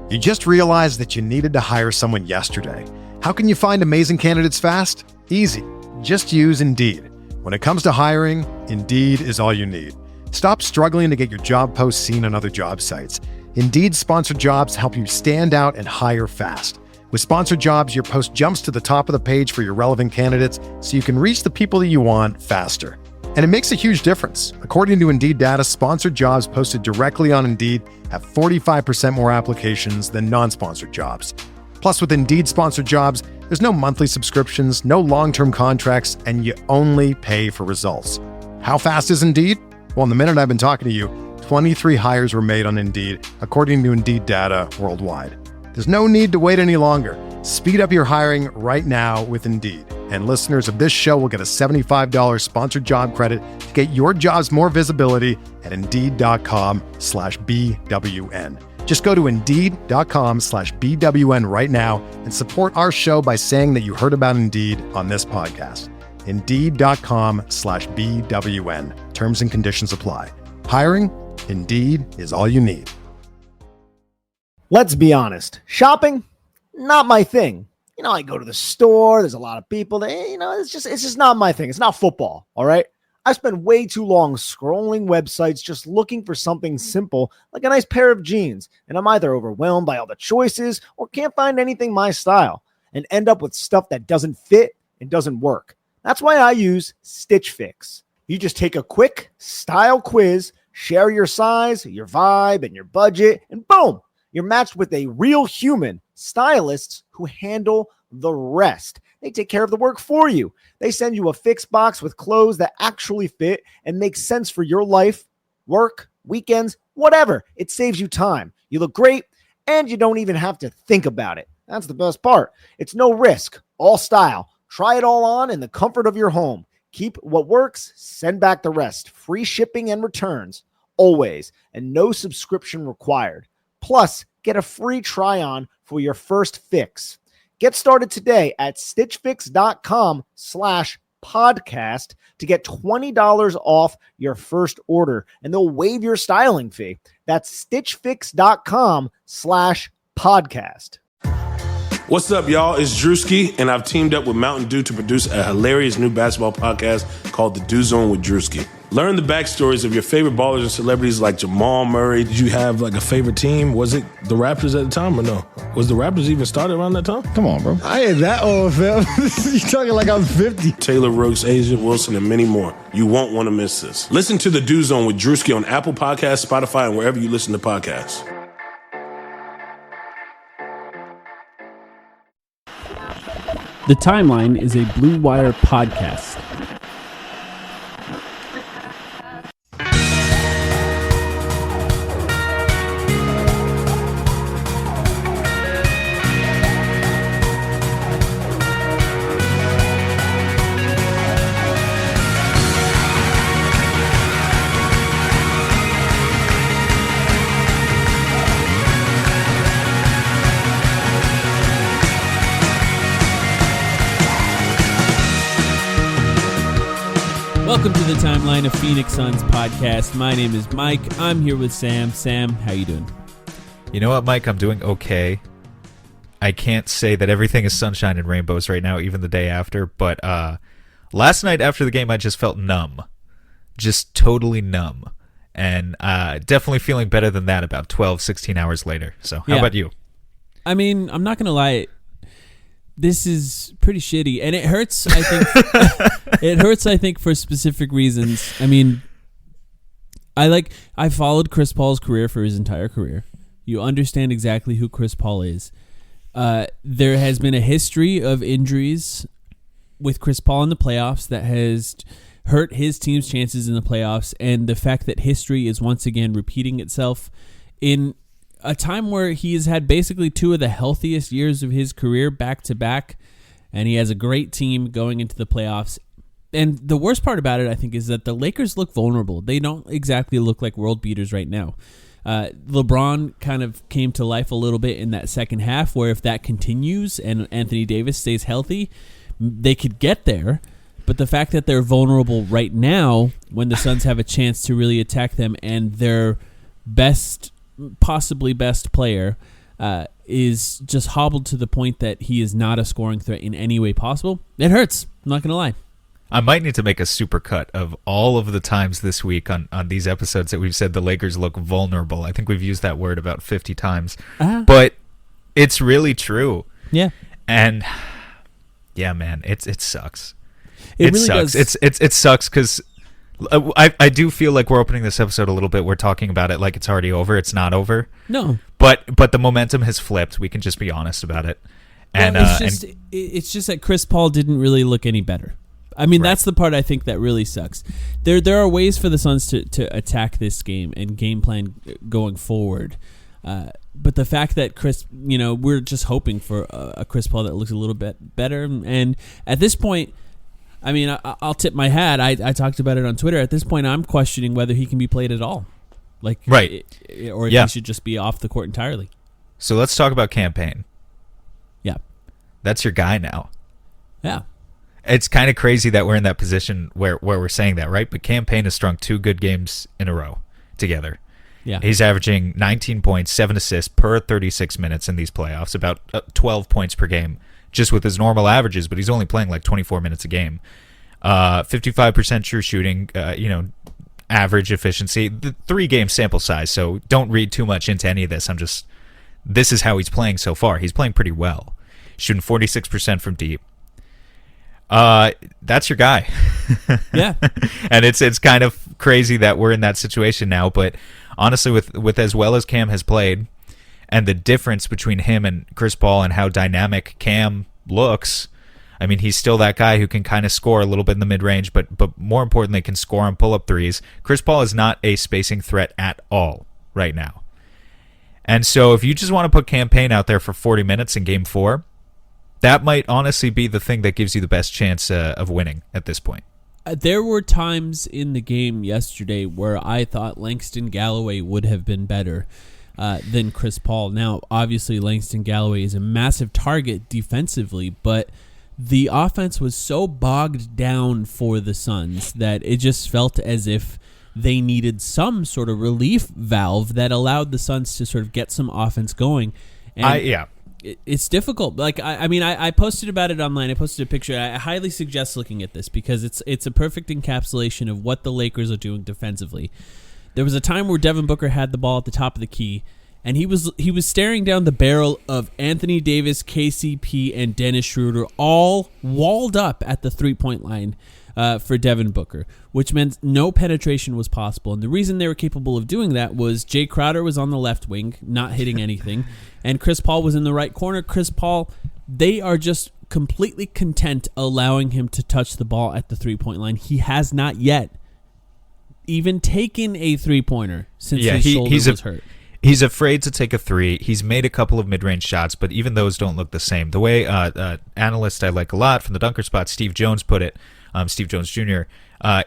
You just realized that you needed to hire someone yesterday. How can you find amazing candidates fast? Easy. Just use Indeed. When it comes to hiring, Indeed is all you need. Stop struggling to get your job posts seen on other job sites. Indeed sponsored jobs help you stand out and hire fast. With sponsored jobs, your post jumps to the top of the page for your relevant candidates so you can reach the people that you want faster. And it makes a huge difference. According to Indeed data, sponsored jobs posted directly on Indeed have 45% more applications than non-sponsored jobs. Plus, with Indeed sponsored jobs, there's no monthly subscriptions, no long-term contracts, and you only pay for results. How fast is Indeed? Well, in the minute I've been talking to you, 23 hires were made on Indeed, according to Indeed data worldwide. There's no need to wait any longer. Speed up your hiring right now with Indeed. And listeners of this show will get a $75 sponsored job credit to get your jobs more visibility at Indeed.com/BWN. Just go to Indeed.com/BWN right now and support our show by saying that you heard about Indeed on this podcast. Indeed.com/BWN. Terms and conditions apply. Hiring? Indeed is all you need. Let's be honest. Shopping? Not my thing. I go to the store. There's a lot of people that, it's just not my thing. It's not football. All right. I spend way too long scrolling websites just looking for something simple like a nice pair of jeans. And I'm either overwhelmed by all the choices or can't find anything my style and end up with stuff that doesn't fit and doesn't work. That's why I use Stitch Fix. You just take a quick style quiz, share your size, your vibe, and your budget, and boom, you're matched with a real human stylists who handle the rest. They take care of the work for you. They send you a fix box with clothes that actually fit and make sense for your life, work, weekends, whatever. It saves you time. You look great, and you don't even have to think about it. That's the best part. It's no risk, all style. Try it all on in the comfort of your home. Keep what works, send back the rest. Free shipping and returns, always, and no subscription required. Plus, get a free try-on for your first fix. Get started today at stitchfix.com/podcast to get $20 off your first order, and they'll waive your styling fee. That's stitchfix.com/podcast. What's up, y'all? It's Drewski, and I've teamed up with Mountain Dew to produce a hilarious new basketball podcast called The Dew Zone with Drewski. Learn the backstories of your favorite ballers and celebrities like Jamal Murray. Did you have a favorite team? Was it the Raptors at the time or no? Was the Raptors even started around that time? Come on, bro. I ain't that old, fam. You talking like I'm 50. Taylor Rooks, Asia Wilson, and many more. You won't want to miss this. Listen to The Dew Zone with Drewski on Apple Podcasts, Spotify, and wherever you listen to podcasts. The Timeline is a Blue Wire podcast. Welcome to the Timeline of Phoenix Suns podcast. My name is Mike. I'm here with Sam. Sam, how you doing? You know what, Mike? I'm doing okay. I can't say that everything is sunshine and rainbows right now, even the day after, but last night after the game, I just felt numb. Just totally numb. And definitely feeling better than that about 12, 16 hours later. So how about you? I mean, I'm not going to lie. This is pretty shitty, and it hurts, I think. It hurts, I think, for specific reasons. I mean, I followed Chris Paul's career for his entire career. You understand exactly who Chris Paul is. There has been a history of injuries with Chris Paul in the playoffs that has hurt his team's chances in the playoffs, and the fact that history is once again repeating itself in a time where he has had basically two of the healthiest years of his career back to back, and he has a great team going into the playoffs. And the worst part about it, I think, is that the Lakers look vulnerable. They don't exactly look like world beaters right now. LeBron kind of came to life a little bit in that second half, where if that continues and Anthony Davis stays healthy, they could get there. But the fact that they're vulnerable right now, when the Suns have a chance to really attack them, and their possibly best player is just hobbled to the point that he is not a scoring threat in any way possible. It hurts. I'm not going to lie. I might need to make a super cut of all of the times this week on these episodes that we've said the Lakers look vulnerable. I think we've used that word about 50 times. But it's really true. Yeah. And yeah, man, it sucks. It really sucks. does. It sucks because I do feel like we're opening this episode a little bit. We're talking about it like it's already over. It's not over. No. But the momentum has flipped. We can just be honest about it. And it's just that Chris Paul didn't really look any better. I mean, that's the part I think that really sucks. There are ways for the Suns to attack this game and game plan going forward. But the fact that we're just hoping for a Chris Paul that looks a little bit better. And at this point, I mean, I'll tip my hat. I talked about it on Twitter. At this point, I'm questioning whether he can be played at all. Or if he should just be off the court entirely. So let's talk about campaign. Yeah. That's your guy now. Yeah. It's kind of crazy that we're in that position where we're saying that, right? But Campaign has strung 2 good games in a row together. Yeah. He's averaging 19 points, 7 assists per 36 minutes in these playoffs, about 12 points per game, just with his normal averages, but he's only playing like 24 minutes a game. 55% true shooting, average efficiency. The 3-game sample size, so don't read too much into any of this. This is how he's playing so far. He's playing pretty well. Shooting 46% from deep. That's your guy. Yeah. And it's kind of crazy that we're in that situation now, but honestly with as well as Cam has played and the difference between him and Chris Paul and how dynamic Cam looks, I mean, he's still that guy who can kind of score a little bit in the mid-range, but more importantly can score on pull-up threes. Chris Paul is not a spacing threat at all right now. And so if you just want to put Campaign out there for 40 minutes in Game 4, that might honestly be the thing that gives you the best chance of winning at this point. There were times in the game yesterday where I thought Langston Galloway would have been better than Chris Paul. Now, obviously, Langston Galloway is a massive target defensively, but the offense was so bogged down for the Suns that it just felt as if they needed some sort of relief valve that allowed the Suns to sort of get some offense going. And it's difficult. I posted about it online. I posted a picture. I highly suggest looking at this because it's a perfect encapsulation of what the Lakers are doing defensively. There was a time where Devin Booker had the ball at the top of the key, and he was staring down the barrel of Anthony Davis, KCP, and Dennis Schroeder, all walled up at the 3-point line for Devin Booker, which meant no penetration was possible. And the reason they were capable of doing that was Jay Crowder was on the left wing, not hitting anything, and Chris Paul was in the right corner. Chris Paul, they are just completely content allowing him to touch the ball at the 3-point line. He has not yet even taken a 3-pointer since his shoulder was hurt. He's afraid to take a 3. He's made a couple of mid-range shots, but even those don't look the same. The way analyst I like a lot from the Dunker Spot, Steve Jones, put it, Steve Jones Jr.,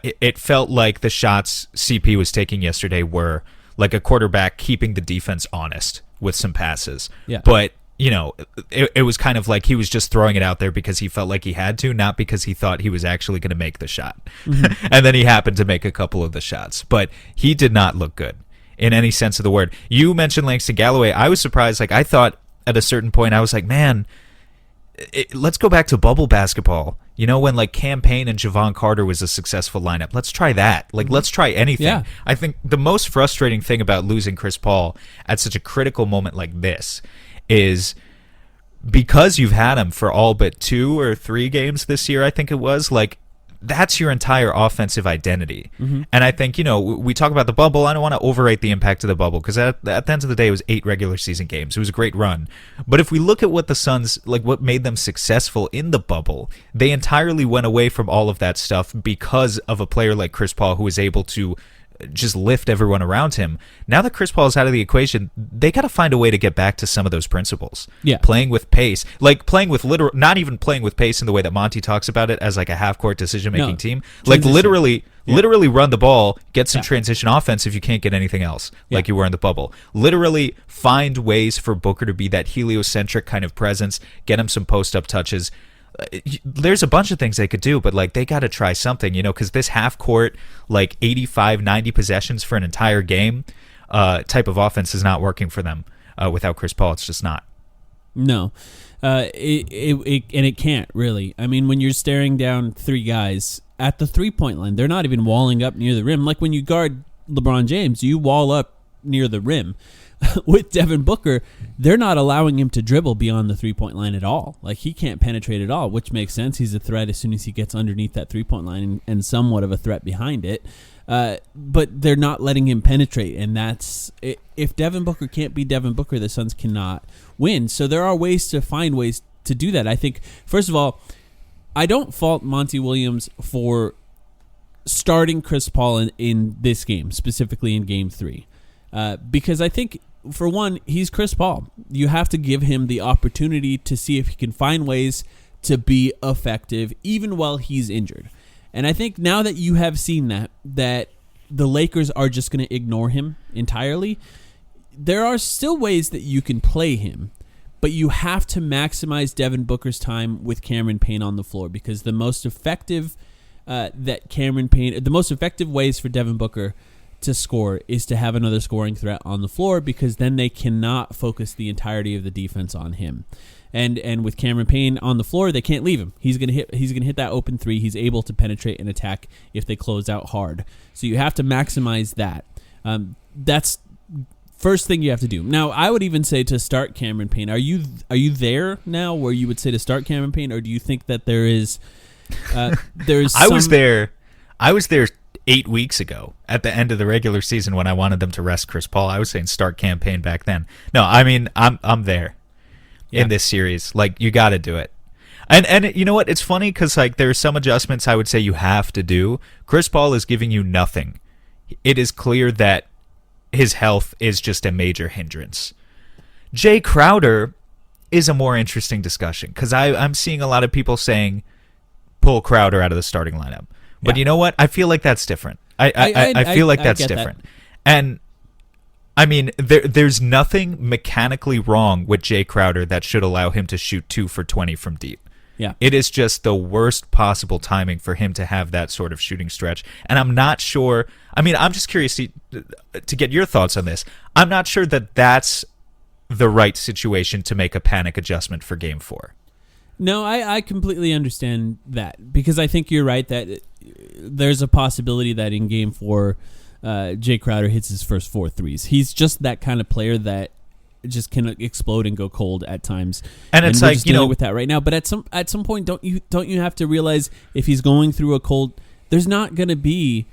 it felt like the shots CP was taking yesterday were like a quarterback keeping the defense honest with some passes. Yeah. But, it was kind of like he was just throwing it out there because he felt like he had to, not because he thought he was actually going to make the shot. Mm-hmm. And then he happened to make a couple of the shots. But he did not look good in any sense of the word. You mentioned Langston Galloway. I was surprised. I thought at a certain point, I was like, man, let's go back to bubble basketball. When Campaign and Javon Carter was a successful lineup. Let's try that. Let's try anything. Yeah. I think the most frustrating thing about losing Chris Paul at such a critical moment like this is because you've had him for all but 2 or 3 games this year, I think it was, that's your entire offensive identity. Mm-hmm. And I think, we talk about the bubble. I don't want to overrate the impact of the bubble because at the end of the day, it was 8 regular season games. It was a great run. But if we look at what the Suns, what made them successful in the bubble, they entirely went away from all of that stuff because of a player like Chris Paul who was able to just lift everyone around him. Now that Chris Paul is out of the equation, they got to find a way to get back to some of those principles. Yeah. Playing with pace, playing with not even playing with pace in the way that Monty talks about it as a half-court decision-making team. Literally run the ball, get some transition offense if you can't get anything else, like you were in the bubble. Literally find ways for Booker to be that heliocentric kind of presence, get him some post-up touches. There's a bunch of things they could do, but they got to try something, because this half court 85-90 possessions for an entire game type of offense is not working for them. Without Chris Paul, it's just not. No, it can't really. I mean, when you're staring down three guys at the 3-point line, they're not even walling up near the rim. Like when you guard LeBron James, you wall up near the rim. With Devin Booker, they're not allowing him to dribble beyond the 3-point line at all. Like he can't penetrate at all, which makes sense. He's a threat as soon as he gets underneath that 3-point line and somewhat of a threat behind it. But they're not letting him penetrate, and that's if Devin Booker can't be Devin Booker, the Suns cannot win. So there are ways to find ways to do that. I think, first of all, I don't fault Monty Williams for starting Chris Paul in this game, specifically in Game 3, because I think, for one, he's Chris Paul. You have to give him the opportunity to see if he can find ways to be effective even while he's injured. And I think now that you have seen that the Lakers are just going to ignore him entirely, there are still ways that you can play him, but you have to maximize Devin Booker's time with Cameron Payne on the floor, because the most effective the most effective ways for Devin Booker to score is to have another scoring threat on the floor, because then they cannot focus the entirety of the defense on him. And with Cameron Payne on the floor, they can't leave him. He's gonna hit that open three. He's able to penetrate and attack if they close out hard. So you have to maximize that. That's first thing you have to do. Now, I would even say to start Cameron Payne. Are you there now where you would say to start Cameron Payne, or do you think that there is I was there 8 weeks ago at the end of the regular season when I wanted them to rest Chris Paul. I was saying start campaign back then. No, I mean I'm there in this series. Like, you got to do it. And you know what? It's funny because like there are some adjustments I would say you have to do. Chris Paul is giving you nothing. It is clear that his health is just a major hindrance. Jay Crowder is a more interesting discussion because I'm seeing a lot of people saying pull Crowder out of the starting lineup. But you know what? I feel like that's different. I feel like that's different. That. And I mean, there's nothing mechanically wrong with Jay Crowder that should allow him to shoot 2 for 20 from deep. Yeah. It is just the worst possible timing for him to have that sort of shooting stretch. And I'm not sure. I mean, I'm just curious to get your thoughts on this. I'm not sure that that's the right situation to make a panic adjustment for Game 4. No, I completely understand that, because I think you're right that there's a possibility that in Game 4, Jay Crowder hits his first 4 threes. He's just that kind of player that just can explode and go cold at times. And it's like, you know, with that right now. But at some point, don't you have to realize if he's going through a cold, there's not going to be.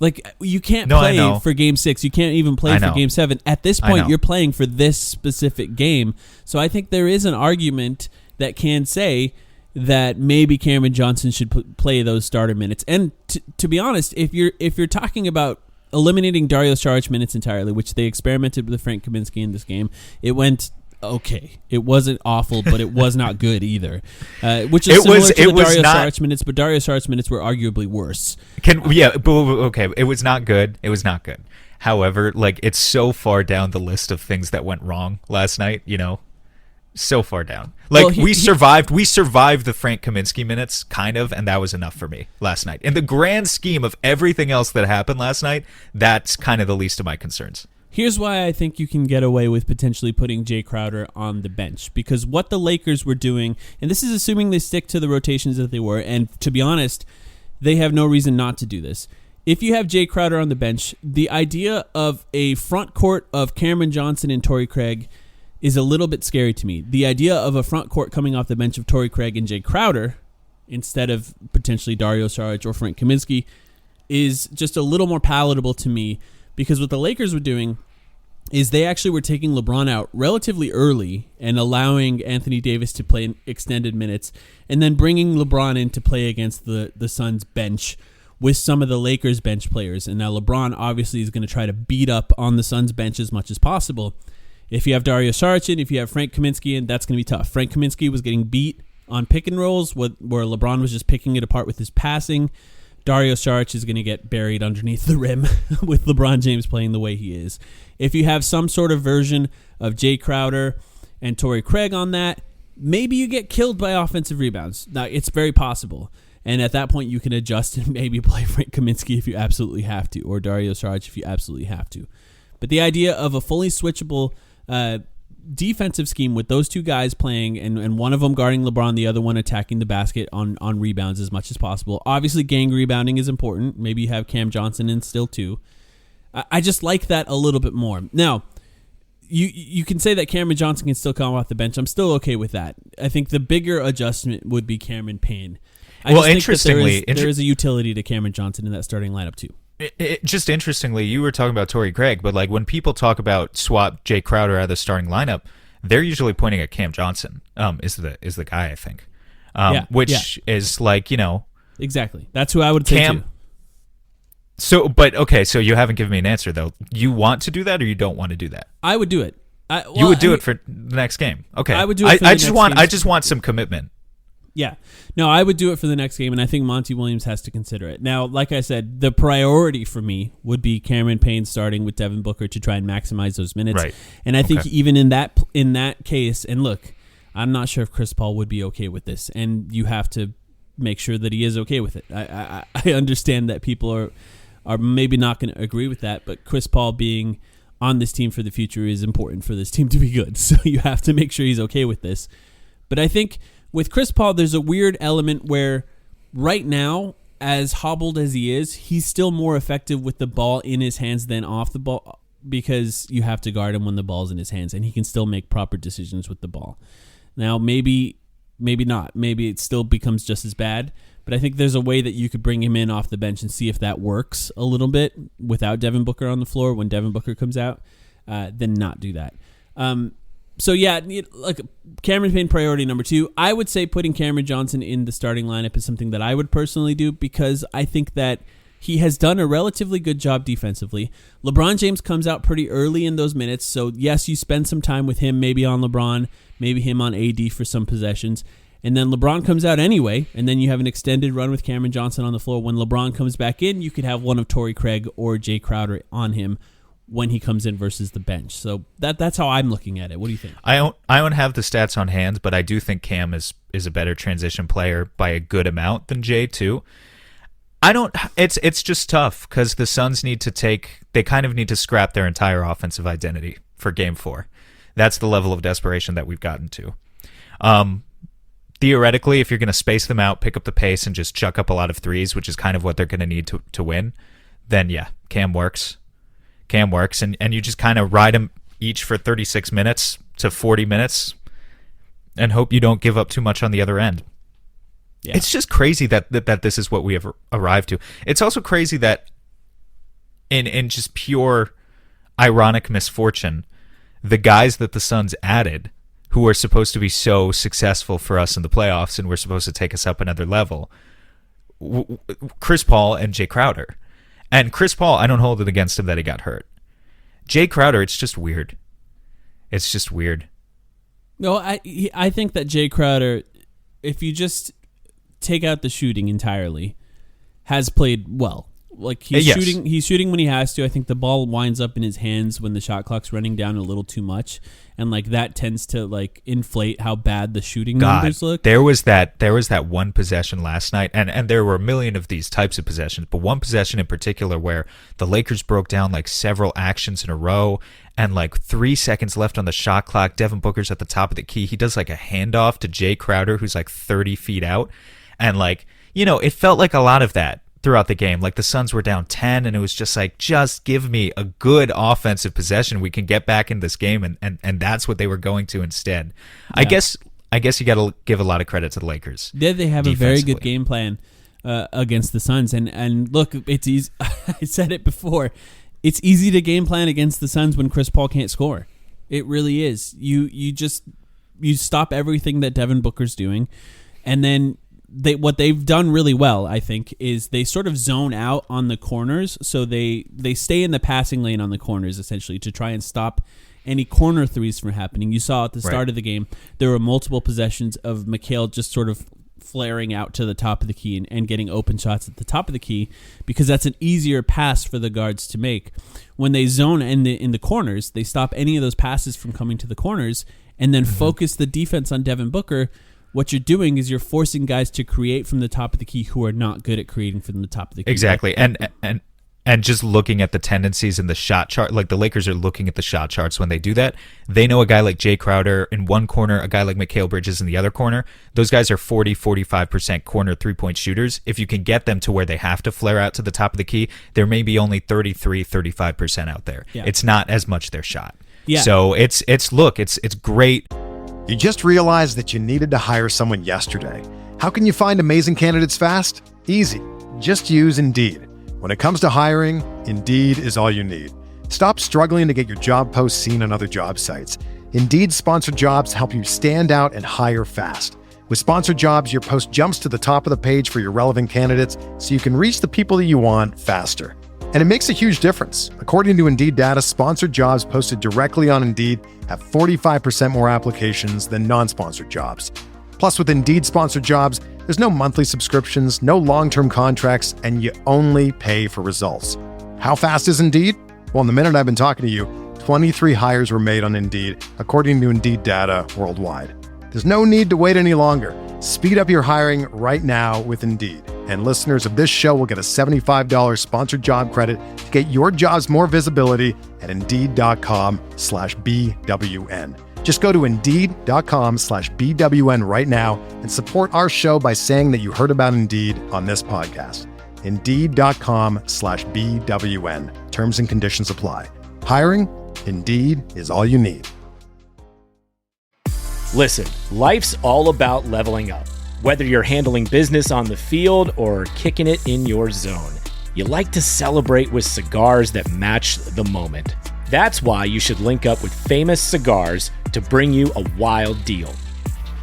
Like, you can't play for Game 6. You can't even play for Game 7. At this point, you're playing for this specific game. So I think there is an argument that can say that maybe Cameron Johnson should play those starter minutes. And to be honest, if you're talking about eliminating Dario Saric minutes entirely, which they experimented with Frank Kaminsky in this game, it went okay. It wasn't awful, but it was not good either. Which is similar to the Dario Saric minutes, but Dario Saric minutes were arguably worse. Okay, it was not good. It was not good. However, like, it's so far down the list of things that went wrong last night, you know? So far down. Like, we survived the Frank Kaminsky minutes, kind of, and that was enough for me last night. In the grand scheme of everything else that happened last night, that's kind of the least of my concerns. Here's why I think you can get away with potentially putting Jay Crowder on the bench, because what the Lakers were doing, and this is assuming they stick to the rotations that they were, and to be honest, they have no reason not to do this. If you have Jay Crowder on the bench, the idea of a front court of Cameron Johnson and Torrey Craig is a little bit scary to me. The idea of a front court coming off the bench of Torrey Craig and Jay Crowder instead of potentially Dario Saric or Frank Kaminsky is just a little more palatable to me, because what the Lakers were doing is they actually were taking LeBron out relatively early and allowing Anthony Davis to play in extended minutes, and then bringing LeBron in to play against the Suns bench with some of the Lakers bench players. And now LeBron obviously is going to try to beat up on the Suns bench as much as possible. If you have Dario Saric in, if you have Frank Kaminsky in, that's going to be tough. Frank Kaminsky was getting beat on pick and rolls where LeBron was just picking it apart with his passing. Dario Saric is going to get buried underneath the rim with LeBron James playing the way he is. If you have some sort of version of Jay Crowder and Torrey Craig on that, maybe you get killed by offensive rebounds. Now, it's very possible. And at that point, you can adjust and maybe play Frank Kaminsky if you absolutely have to, or Dario Saric if you absolutely have to. But the idea of a fully switchable defensive scheme with those two guys playing and one of them guarding LeBron, the other one attacking the basket on rebounds as much as possible. Obviously, gang rebounding is important. Maybe you have Cam Johnson in still too. I just like that a little bit more. Now, you can say that Cameron Johnson can still come off the bench. I'm still okay with that. I think the bigger adjustment would be Cameron Payne. Interestingly, there is a utility to Cameron Johnson in that starting lineup too. Just interestingly, you were talking about Torrey Craig, but like when people talk about swap Jay Crowder out of the starting lineup, they're usually pointing at Cam Johnson. Is the guy, I think, is like, you know, exactly. That's who I would say too. So, but okay, so you haven't given me an answer though. You want to do that, or you don't want to do that? I would do it. You would do it for the next game. Okay, I would do it. I just want some commitment. Yeah. No, I would do it for the next game, and I think Monty Williams has to consider it. Now, like I said, the priority for me would be Cameron Payne starting with Devin Booker to try and maximize those minutes. Right. And I think even in that case, and look, I'm not sure if Chris Paul would be okay with this, and you have to make sure that he is okay with it. I understand that people are maybe not going to agree with that, but Chris Paul being on this team for the future is important for this team to be good. So you have to make sure he's okay with this. But I think with Chris Paul, there's a weird element where right now, as hobbled as he is, he's still more effective with the ball in his hands than off the ball because you have to guard him when the ball's in his hands, and he can still make proper decisions with the ball. Now, maybe not. Maybe it still becomes just as bad, but I think there's a way that you could bring him in off the bench and see if that works a little bit without Devin Booker on the floor when Devin Booker comes out, then not do that. So yeah, like Cameron Payne priority number 2. I would say putting Cameron Johnson in the starting lineup is something that I would personally do because I think that he has done a relatively good job defensively. LeBron James comes out pretty early in those minutes, so yes, you spend some time with him, maybe on LeBron, maybe him on AD for some possessions, and then LeBron comes out anyway, and then you have an extended run with Cameron Johnson on the floor. When LeBron comes back in, you could have one of Torrey Craig or Jay Crowder on him when he comes in versus the bench. So that's how I'm looking at it. What do you think? I don't have the stats on hand, but I do think Cam is a better transition player by a good amount than Jay too. It's just tough because the Suns need to scrap their entire offensive identity for Game 4. That's the level of desperation that we've gotten to. Theoretically, if you're going to space them out, pick up the pace, and just chuck up a lot of threes, which is kind of what they're going to need to win, then yeah, Cam works. And you just kind of ride them each for 36 minutes to 40 minutes and hope you don't give up too much on the other end. Yeah. It's just crazy that this is what we have arrived to. It's also crazy that in just pure ironic misfortune, the guys that the Suns added who are supposed to be so successful for us in the playoffs and were supposed to take us up another level, Chris Paul and Jay Crowder. And Chris Paul, I don't hold it against him that he got hurt. Jay Crowder, it's just weird. It's just weird. No, I think that Jay Crowder, if you just take out the shooting entirely, has played well. Like he's shooting when he has to. I think the ball winds up in his hands when the shot clock's running down a little too much, and like that tends to like inflate how bad the shooting numbers look. There was that one possession last night, and there were a million of these types of possessions, but one possession in particular where the Lakers broke down like several actions in a row, and like 3 seconds left on the shot clock. Devin Booker's at the top of the key. He does like a handoff to Jay Crowder, who's like 30 feet out, and like, you know, it felt like a lot of that throughout the game. Like the Suns were down 10 and it was just like, just give me a good offensive possession. We can get back in this game, and that's what they were going to instead. Yeah. I guess you got to give a lot of credit to the Lakers. Yeah, they have a very good game plan against the Suns, and look, it's easy. I said it before. It's easy to game plan against the Suns when Chris Paul can't score. It really is. You stop everything that Devin Booker's doing, and then what they've done really well, I think, is they sort of zone out on the corners. So they stay in the passing lane on the corners, essentially, to try and stop any corner threes from happening. You saw at the start of the game, there were multiple possessions of Mikal just sort of flaring out to the top of the key and getting open shots at the top of the key, because that's an easier pass for the guards to make. When they zone in the corners, they stop any of those passes from coming to the corners and then focus the defense on Devin Booker. What you're doing is you're forcing guys to create from the top of the key who are not good at creating from the top of the key. Exactly. And And just looking at the tendencies in the shot chart, like the Lakers are looking at the shot charts when they do that. They know a guy like Jay Crowder in one corner, a guy like Mikal Bridges in the other corner. Those guys are 40-45% corner three-point shooters. If you can get them to where they have to flare out to the top of the key, there may be only 33-35% out there. Yeah. It's not as much their shot. Yeah. So it's great. You just realized that you needed to hire someone yesterday. How can you find amazing candidates fast? Easy. Just use Indeed. When it comes to hiring, Indeed is all you need. Stop struggling to get your job posts seen on other job sites. Indeed's sponsored jobs help you stand out and hire fast. With sponsored jobs, your post jumps to the top of the page for your relevant candidates so you can reach the people that you want faster. And it makes a huge difference. According to Indeed data, sponsored jobs posted directly on Indeed have 45% more applications than non-sponsored jobs. Plus, with Indeed sponsored jobs, there's no monthly subscriptions, no long-term contracts, and you only pay for results. How fast is Indeed? Well, in the minute I've been talking to you, 23 hires were made on Indeed, according to Indeed data worldwide. There's no need to wait any longer. Speed up your hiring right now with Indeed. And listeners of this show will get a $75 sponsored job credit to get your jobs more visibility at Indeed.com/BWN. Just go to Indeed.com/BWN right now and support our show by saying that you heard about Indeed on this podcast. Indeed.com/BWN. Terms and conditions apply. Hiring? Indeed is all you need. Listen, life's all about leveling up. Whether you're handling business on the field or kicking it in your zone, you like to celebrate with cigars that match the moment. That's why you should link up with Famous Cigars to bring you a wild deal.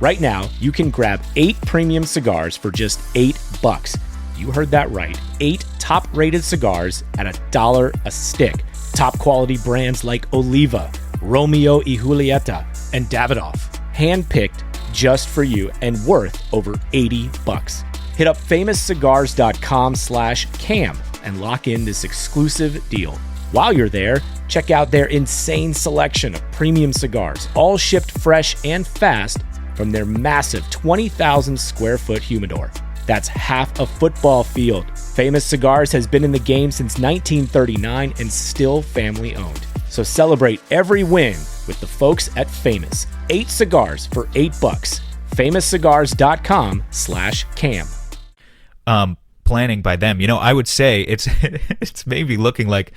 Right now, you can grab 8 premium cigars for just $8. You heard that right. 8 top-rated cigars at $1 a stick. Top quality brands like Oliva, Romeo y Julieta, and Davidoff. Handpicked just for you and worth over $80. Hit up famouscigars.com/cam and lock in this exclusive deal. While you're there, check out their insane selection of premium cigars, all shipped fresh and fast from their massive 20,000 square foot humidor. That's half a football field. Famous Cigars has been in the game since 1939 and still family owned. So celebrate every win with the folks at Famous. 8 cigars for $8. famouscigars.com/cam. Planning by them, I would say it's maybe looking like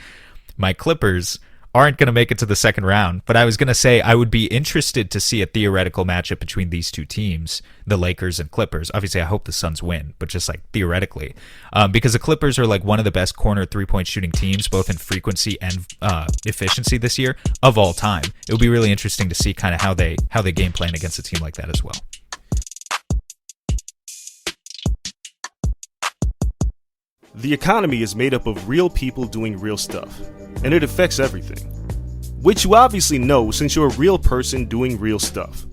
my Clippers aren't going to make it to the second round, but I was going to say I would be interested to see a theoretical matchup between these two teams, the Lakers and Clippers. Obviously, I hope the Suns win, but just like theoretically, because the Clippers are like one of the best corner three-point shooting teams, both in frequency and efficiency this year of all time. It would be really interesting to see kind of how they game plan against a team like that as well. The economy is made up of real people doing real stuff, and it affects everything. Which you obviously know since you're a real person doing real stuff.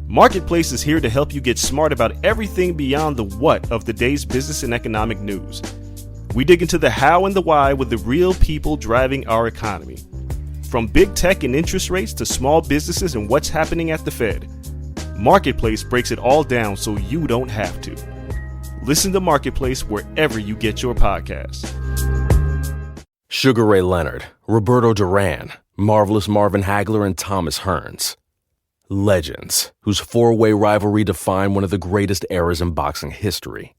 Marketplace is here to help you get smart about everything beyond the what of the day's business and economic news. We dig into the how and the why with the real people driving our economy. From big tech and interest rates to small businesses and what's happening at the Fed. Marketplace breaks it all down so you don't have to. Listen to Marketplace wherever you get your podcasts. Sugar Ray Leonard, Roberto Duran, Marvelous Marvin Hagler, and Thomas Hearns. Legends, whose four-way rivalry defined one of the greatest eras in boxing history.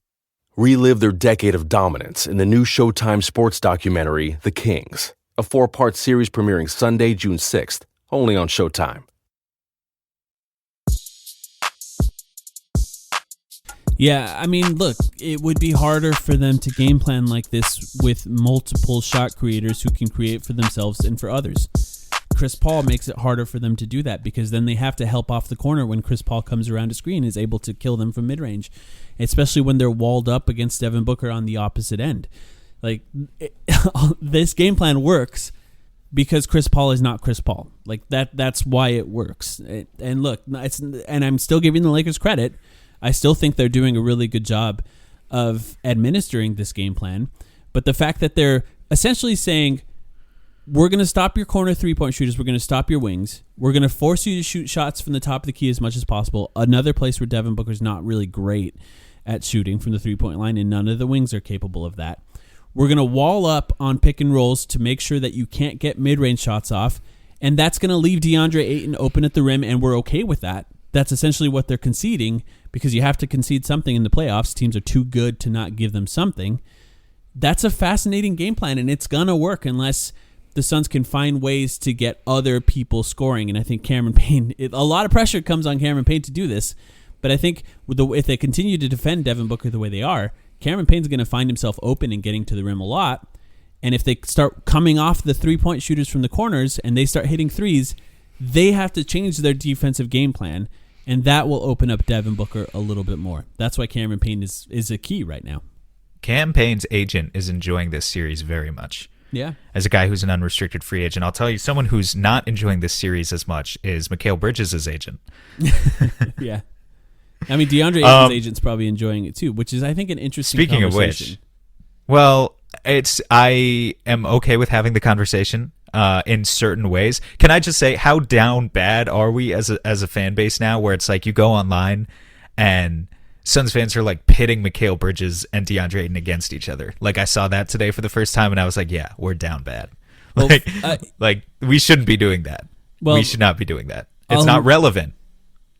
Relive their decade of dominance in the new Showtime sports documentary, The Kings, a 4-part series premiering Sunday, June 6th, only on Showtime. Yeah, I mean, look, it would be harder for them to game plan like this with multiple shot creators who can create for themselves and for others. Chris Paul makes it harder for them to do that because then they have to help off the corner when Chris Paul comes around a screen and is able to kill them from mid-range, especially when they're walled up against Devin Booker on the opposite end. Like, this game plan works because Chris Paul is not Chris Paul. Like, that's why it works. And look, and I'm still giving the Lakers credit. I still think they're doing a really good job of administering this game plan. But the fact that they're essentially saying, we're going to stop your corner three-point shooters, we're going to stop your wings, we're going to force you to shoot shots from the top of the key as much as possible. Another place where Devin Booker's not really great at shooting from the three-point line, and none of the wings are capable of that. We're going to wall up on pick and rolls to make sure that you can't get mid-range shots off, and that's going to leave DeAndre Ayton open at the rim, and we're okay with that. That's essentially what they're conceding, because you have to concede something in the playoffs. Teams are too good to not give them something. That's a fascinating game plan, and it's going to work unless the Suns can find ways to get other people scoring. And I think Cameron Payne, a lot of pressure comes on Cameron Payne to do this, but I think if they continue to defend Devin Booker the way they are, Cameron Payne's going to find himself open and getting to the rim a lot. And if they start coming off the three-point shooters from the corners and they start hitting threes, they have to change their defensive game plan, and that will open up Devin Booker a little bit more. That's why Cameron Payne is a key right now. Cam Payne's agent is enjoying this series very much. Yeah. As a guy who's an unrestricted free agent, I'll tell you, someone who's not enjoying this series as much is Mikal Bridges' agent. Yeah. I mean, DeAndre Ayton's agent's probably enjoying it too, which is, I think, an interesting Speaking of conversation. which, well, I am okay with having the conversation in certain ways. Can I just say, how down bad are we as a fan base now, where it's like you go online and Suns fans are like pitting Mikal Bridges and DeAndre Ayton against each other. Like, I saw that today for the first time, and I was like, yeah, we're down bad. Well, like we shouldn't be doing that. Well, we should not be doing that. It's not relevant.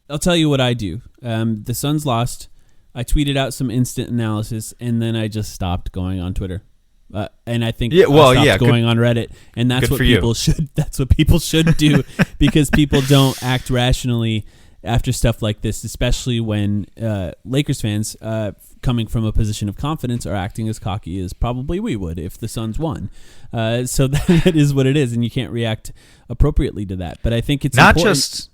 I'll tell you what I do. The Suns lost. I tweeted out some instant analysis, and then I just stopped going on Twitter. And I think I stopped going on Reddit, and that's what people should. That's what people should do, because people don't act rationally after stuff like this, especially when Lakers fans, coming from a position of confidence, are acting as cocky as probably we would if the Suns won. So that is what it is, and you can't react appropriately to that. But I think it's not important. just.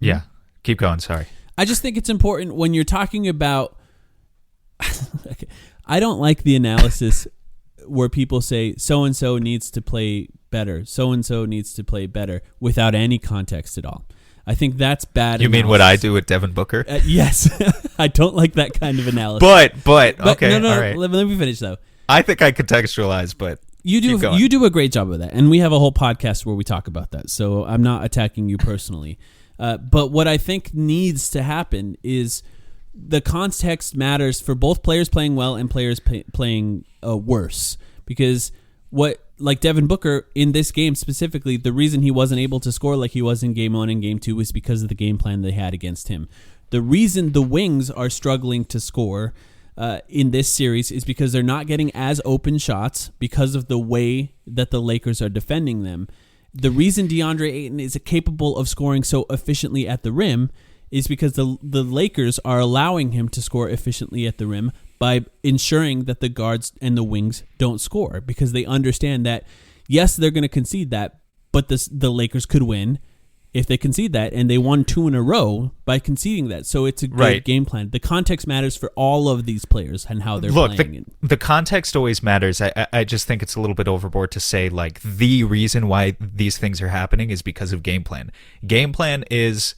Yeah, keep going. Sorry. I just think it's important when you're talking about. I don't like the analysis where people say so and so needs to play better, so and so needs to play better without any context at all. I think that's bad. You mean what I do with Devin Booker? Yes. I don't like that kind of analysis. But okay, no, all right. Let me finish though. I think I contextualize, but you do a great job of that, and we have a whole podcast where we talk about that. So I'm not attacking you personally, but what I think needs to happen is the context matters for both players playing well and players playing worse, because like Devin Booker in this game specifically, the reason he wasn't able to score like he was in Game 1 and Game 2 was because of the game plan they had against him. The reason the Wings are struggling to score in this series is because they're not getting as open shots because of the way that the Lakers are defending them. The reason DeAndre Ayton is capable of scoring so efficiently at the rim is because the Lakers are allowing him to score efficiently at the rim by ensuring that the guards and the wings don't score, because they understand that, yes, they're going to concede that, but the Lakers could win if they concede that, and they won 2 in a row by conceding that. So it's a good game plan. The context matters for all of these players and how they're playing. The context always matters. I just think it's a little bit overboard to say like the reason why these things are happening is because of game plan. Game plan is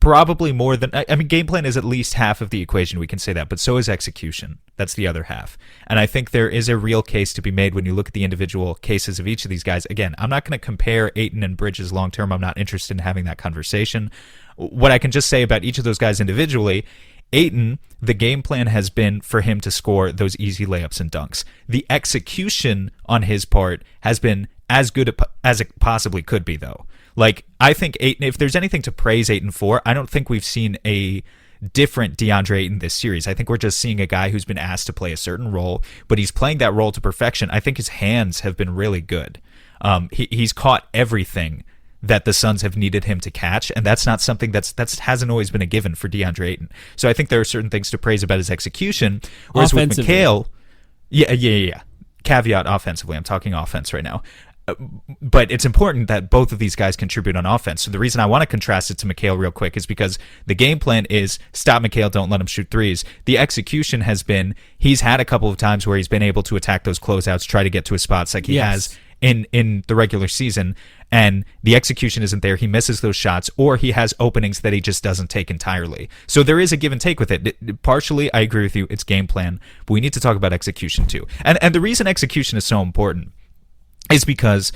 probably more than, I mean, game plan is at least half of the equation, we can say that, but so is execution. That's the other half. And I think there is a real case to be made when you look at the individual cases of each of these guys. Again, I'm not going to compare Ayton and Bridges long term. I'm not interested in having that conversation. What I can just say about each of those guys individually, Ayton, the game plan has been for him to score those easy layups and dunks. The execution on his part has been as good as it possibly could be, though. Like, I think Ayton, if there's anything to praise Ayton for, I don't think we've seen a different DeAndre Ayton this series. I think we're just seeing a guy who's been asked to play a certain role, but he's playing that role to perfection. I think his hands have been really good. He's caught everything that the Suns have needed him to catch, and that's not something that hasn't always been a given for DeAndre Ayton. So I think there are certain things to praise about his execution. Whereas with Mikal, yeah. Caveat offensively. I'm talking offense right now. But it's important that both of these guys contribute on offense. So the reason I want to contrast it to Mikal real quick is because the game plan is stop Mikal, don't let him shoot threes. The execution has been, he's had a couple of times where he's been able to attack those closeouts, try to get to his spots like he has in the regular season, and the execution isn't there. He misses those shots, or he has openings that he just doesn't take entirely. So there is a give and take with it. Partially, I agree with you, it's game plan, but we need to talk about execution too. And the reason execution is so important is because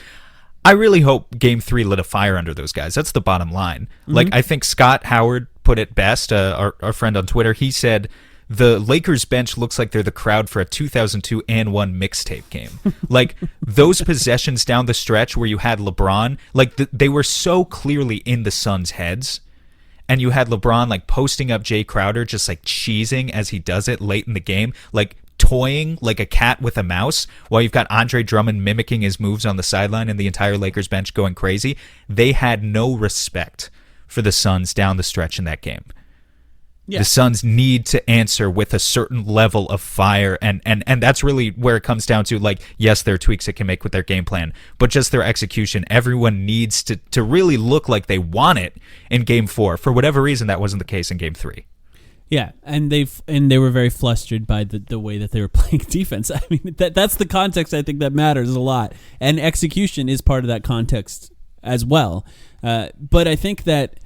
I really hope Game 3 lit a fire under those guys. That's the bottom line. Mm-hmm. Like, I think Scott Howard put it best, our friend on Twitter. He said the Lakers bench looks like they're the crowd for a 2002 and 1 mixtape game. Like, those possessions down the stretch where you had LeBron, like, they were so clearly in the Suns' heads. And you had LeBron, like, posting up Jay Crowder, just, like, cheesing as he does it late in the game, like, toying like a cat with a mouse, while you've got Andre Drummond mimicking his moves on the sideline and the entire Lakers bench going crazy. They had no respect for the Suns down the stretch in that game. Yeah. The Suns need to answer with a certain level of fire, and that's really where it comes down to. Like, yes, there are tweaks it can make with their game plan, but just their execution. Everyone needs to really look like they want it in Game 4. For whatever reason, that wasn't the case in Game 3. Yeah, and they were very flustered by the way that they were playing defense. I mean, that's the context I think that matters a lot, and execution is part of that context as well. But I think that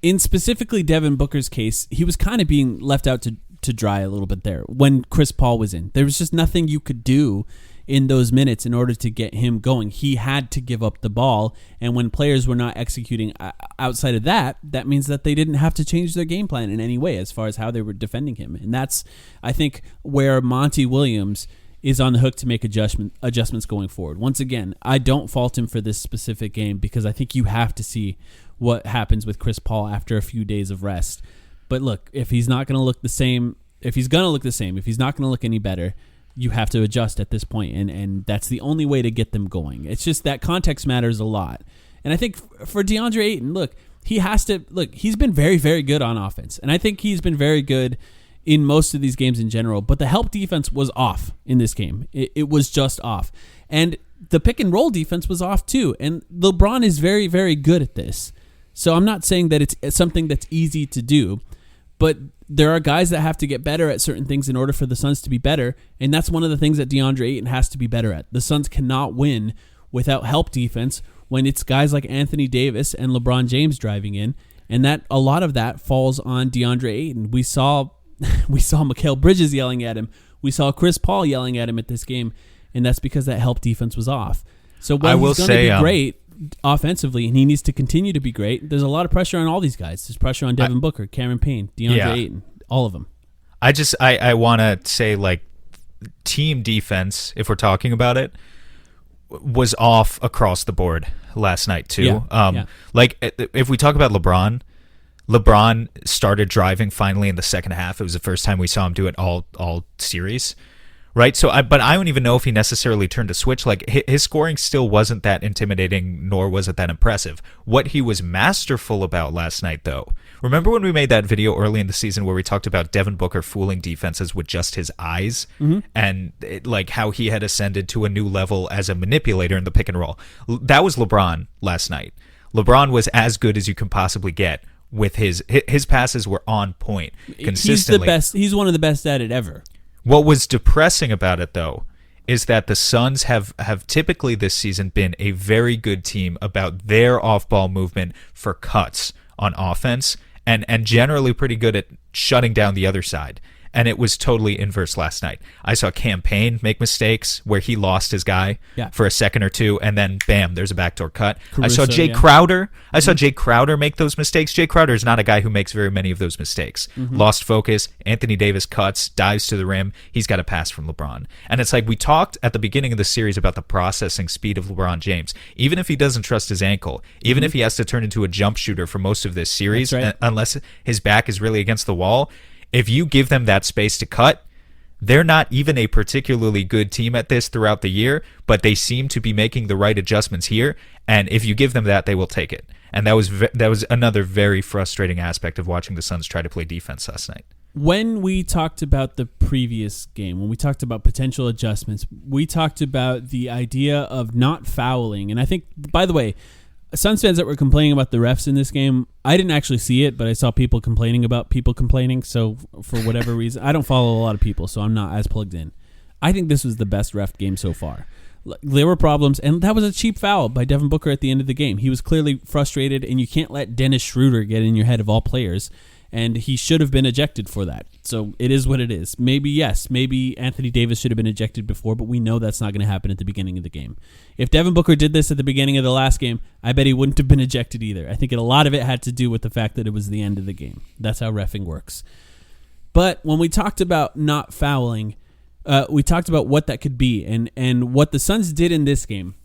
in specifically Devin Booker's case, he was kind of being left out to dry a little bit there when Chris Paul was in. There was just nothing you could do in those minutes in order to get him going. He had to give up the ball, and when players were not executing outside of that, that means that they didn't have to change their game plan in any way as far as how they were defending him. And that's, I think, where Monty Williams is on the hook to make adjustments going forward. Once again, I don't fault him for this specific game because I think you have to see what happens with Chris Paul after a few days of rest. But look, if he's not going to look the same, if he's not going to look any better, you have to adjust at this point, and that's the only way to get them going. It's just that context matters a lot. And I think for DeAndre Ayton, he's been very, very good on offense. And I think he's been very good in most of these games in general, but the help defense was off in this game. It was just off. And the pick and roll defense was off too. And LeBron is very, very good at this. So I'm not saying that it's something that's easy to do, but there are guys that have to get better at certain things in order for the Suns to be better, and that's one of the things that DeAndre Ayton has to be better at. The Suns cannot win without help defense when it's guys like Anthony Davis and LeBron James driving in, and that a lot of that falls on DeAndre Ayton. We saw Mikal Bridges yelling at him. We saw Chris Paul yelling at him at this game, and that's because that help defense was off. So while he's going to be great offensively, and he needs to continue to be great, there's a lot of pressure on all these guys. There's pressure on Devin Booker, Cameron Payne, DeAndre Ayton, all of them. I want to say, like, team defense, if we're talking about it, was off across the board last night too. Like, if we talk about LeBron started driving finally in the second half. It was the first time we saw him do it all series. Right, so but I don't even know if he necessarily turned a switch. Like, his scoring still wasn't that intimidating, nor was it that impressive. What he was masterful about last night, though, remember when we made that video early in the season where we talked about Devin Booker fooling defenses with just his eyes, and like how he had ascended to a new level as a manipulator in the pick and roll? That was LeBron last night. LeBron was as good as you can possibly get with his passes were on point consistently. He's the best. He's one of the best at it ever. What was depressing about it, though, is that the Suns have typically this season been a very good team about their off-ball movement for cuts on offense, and generally pretty good at shutting down the other side. And it was totally inverse last night. I saw Cam Payne make mistakes where he lost his guy for a second or two, and then bam, there's a backdoor cut. Caruso, I saw Jay Crowder. I saw Jay Crowder make those mistakes. Jay Crowder is not a guy who makes very many of those mistakes. Lost focus. Anthony Davis cuts, dives to the rim. He's got a pass from LeBron. And it's like we talked at the beginning of the series about the processing speed of LeBron James. Even if he doesn't trust his ankle, even if he has to turn into a jump shooter for most of this series, unless his back is really against the wall, if you give them that space to cut, they're not even a particularly good team at this throughout the year, but they seem to be making the right adjustments here. And if you give them that, they will take it. And that was another very frustrating aspect of watching the Suns try to play defense last night. When we talked about the previous game, when we talked about potential adjustments, we talked about the idea of not fouling. And I think, by the way, Suns fans that were complaining about the refs in this game, I didn't actually see it, but I saw people complaining about people complaining. So for whatever reason, I don't follow a lot of people, so I'm not as plugged in. I think this was the best ref game so far. There were problems, and that was a cheap foul by Devin Booker at the end of the game. He was clearly frustrated, and you can't let Dennis Schroeder get in your head of all players, and he should have been ejected for that. So it is what it is. Maybe Anthony Davis should have been ejected before, but we know that's not going to happen at the beginning of the game. If Devin Booker did this at the beginning of the last game, I bet he wouldn't have been ejected either. I think a lot of it had to do with the fact that it was the end of the game. That's how reffing works. But when we talked about not fouling, we talked about what that could be. And what the Suns did in this game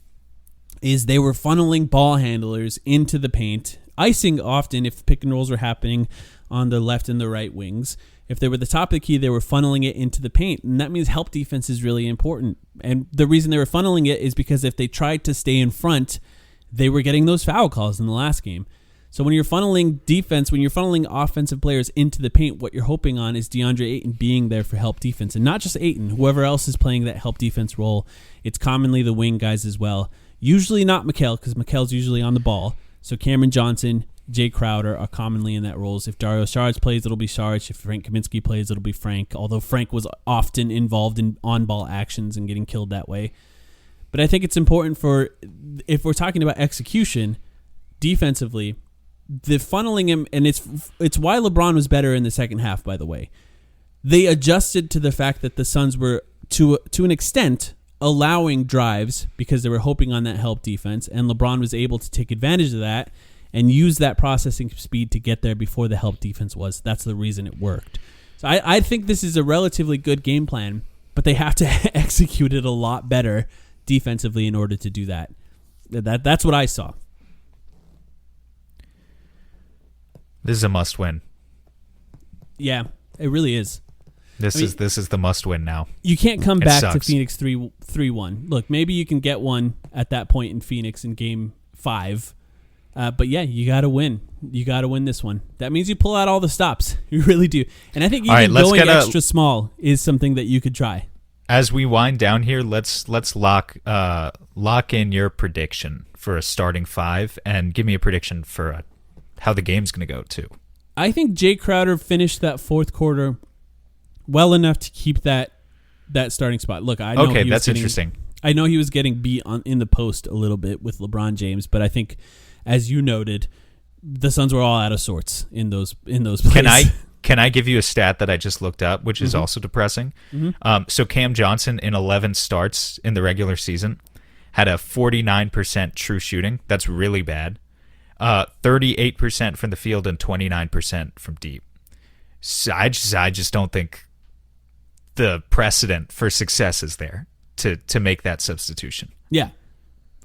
is they were funneling ball handlers into the paint, icing often if pick and rolls were happening on the left and the right wings. If they were the top of the key, they were funneling it into the paint. And that means help defense is really important. And the reason they were funneling it is because if they tried to stay in front, they were getting those foul calls in the last game. So when you're funneling defense, when you're funneling offensive players into the paint, what you're hoping on is DeAndre Ayton being there for help defense. And not just Ayton, whoever else is playing that help defense role. It's commonly the wing guys as well. Usually not Mikal, because Mikal's usually on the ball. So Cameron Johnson, Jay Crowder are commonly in that roles. If Dario Saric plays, it'll be Saric. If Frank Kaminsky plays, it'll be Frank. Although Frank was often involved in on-ball actions and getting killed that way. But I think it's important for, if we're talking about execution, defensively, the funneling him, and it's why LeBron was better in the second half, by the way. They adjusted to the fact that the Suns were, to an extent, allowing drives because they were hoping on that help defense, and LeBron was able to take advantage of that and use that processing speed to get there before the help defense was. That's the reason it worked. So I think this is a relatively good game plan, but they have to execute it a lot better defensively in order to do that. That's what I saw. This is a must-win. Yeah, it really is. This is the must-win now. You can't come back to sucks. Phoenix 3-1. Look, maybe you can get one at that point in Phoenix in Game 5. But yeah, you got to win. You got to win this one. That means you pull out all the stops. You really do. And I think even going extra small is something that you could try. As we wind down here, let's lock in your prediction for a starting five and give me a prediction for how the game's going to go too. I think Jay Crowder finished that fourth quarter well enough to keep that starting spot. Look, I know that's interesting. I know he was getting beat in the post a little bit with LeBron James, but I think, as you noted, the Suns were all out of sorts in those plays. Can I give you a stat that I just looked up, which is also depressing? Mm-hmm. So Cam Johnson, in 11 starts in the regular season, had a 49% true shooting. That's really bad. 38% from the field and 29% from deep. So I just don't think the precedent for success is there to make that substitution. Yeah.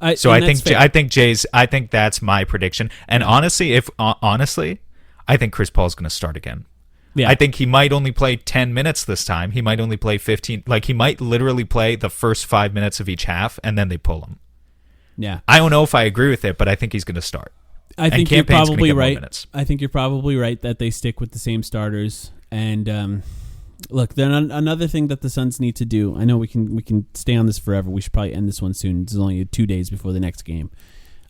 I think that's my prediction. And honestly, I think Chris Paul's going to start again. Yeah. I think he might only play 10 minutes this time. He might only play 15. Like, he might literally play the first 5 minutes of each half, and then they pull him. Yeah. I don't know if I agree with it, but I think he's going to start. I think you're probably right. I think you're probably right that they stick with the same starters. And look, then another thing that the Suns need to do. I know we can stay on this forever. We should probably end this one soon. It's only 2 days before the next game.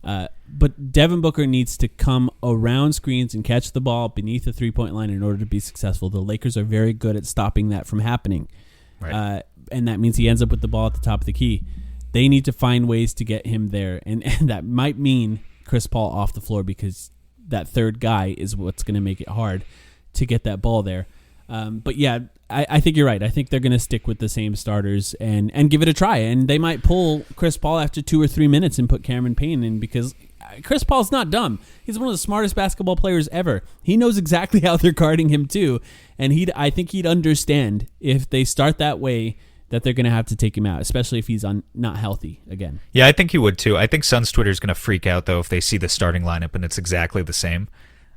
But Devin Booker needs to come around screens and catch the ball beneath the three-point line in order to be successful. The Lakers are very good at stopping that from happening. Right. And that means he ends up with the ball at the top of the key. They need to find ways to get him there. And that might mean Chris Paul off the floor, because that third guy is what's going to make it hard to get that ball there. But yeah, I think you're right. I think they're going to stick with the same starters and give it a try. And they might pull Chris Paul after 2 or 3 minutes and put Cameron Payne in, because Chris Paul's not dumb. He's one of the smartest basketball players ever. He knows exactly how they're guarding him too. And I think he'd understand if they start that way that they're going to have to take him out, especially if he's not healthy again. Yeah, I think he would too. I think Suns Twitter is going to freak out, though, if they see the starting lineup and it's exactly the same.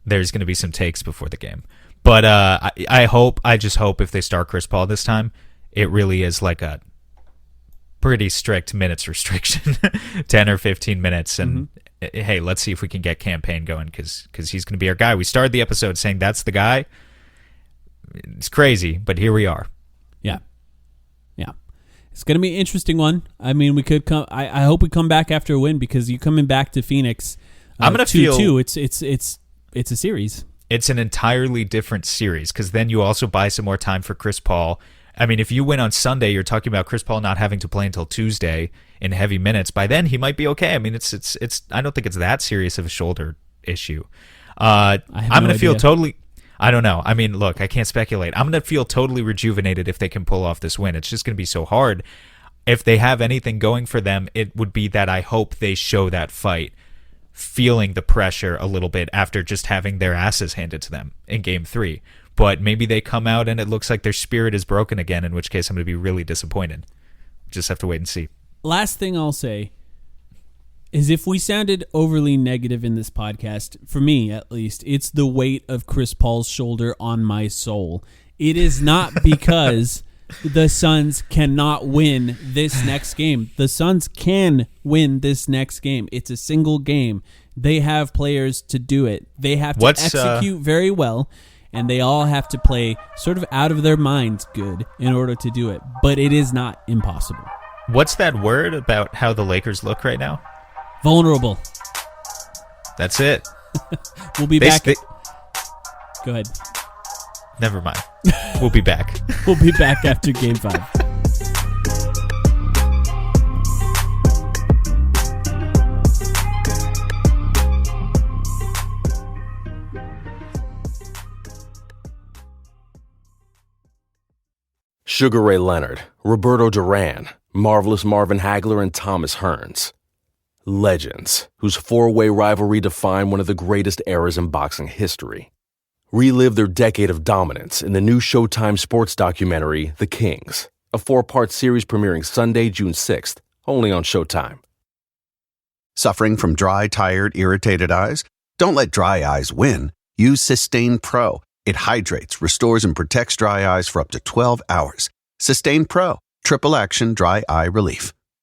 There's going to be some takes before the game. But I just hope if they start Chris Paul this time, it really is like a pretty strict minutes restriction, 10 or 15 minutes. And hey, let's see if we can get campaign going, because he's going to be our guy. We started the episode saying that's the guy. It's crazy, but here we are. Yeah. Yeah. It's going to be an interesting one. I mean, we could come. I hope we come back after a win, because you coming back to Phoenix. I'm going to feel 2-2. It's a series. It's an entirely different series, because then you also buy some more time for Chris Paul. I mean, if you win on Sunday, you're talking about Chris Paul not having to play until Tuesday in heavy minutes. By then, he might be okay. I mean, it's. I don't think it's that serious of a shoulder issue. I'm going to feel totally. I don't know. I mean, look, I can't speculate. I'm going to feel totally rejuvenated if they can pull off this win. It's just going to be so hard. If they have anything going for them, it would be that I hope they show that fight, feeling the pressure a little bit after just having their asses handed to them in Game 3. but maybe they come out and it looks like their spirit is broken again, in which case I'm going to be really disappointed. Just have to wait and see. Last thing I'll say is if we sounded overly negative in this podcast, for me at least, it's the weight of Chris Paul's shoulder on my soul. It is not because the Suns cannot win this next game. The Suns can win this next game. It's a single game. They have players to do it. They have to execute very well, and they all have to play sort of out of their minds good in order to do it. But it is not impossible. What's that word about how the Lakers look right now? Vulnerable. That's it. We'll be back. Go ahead. Never mind. We'll be back. We'll be back after Game 5. Sugar Ray Leonard, Roberto Duran, Marvelous Marvin Hagler, and Thomas Hearns. Legends, whose four-way rivalry defined one of the greatest eras in boxing history. Relive their decade of dominance in the new Showtime sports documentary, The Kings, a 4-part series premiering Sunday, June 6th, only on Showtime. Suffering from dry, tired, irritated eyes? Don't let dry eyes win. Use Systane Pro. It hydrates, restores, and protects dry eyes for up to 12 hours. Systane Pro. Triple action dry eye relief.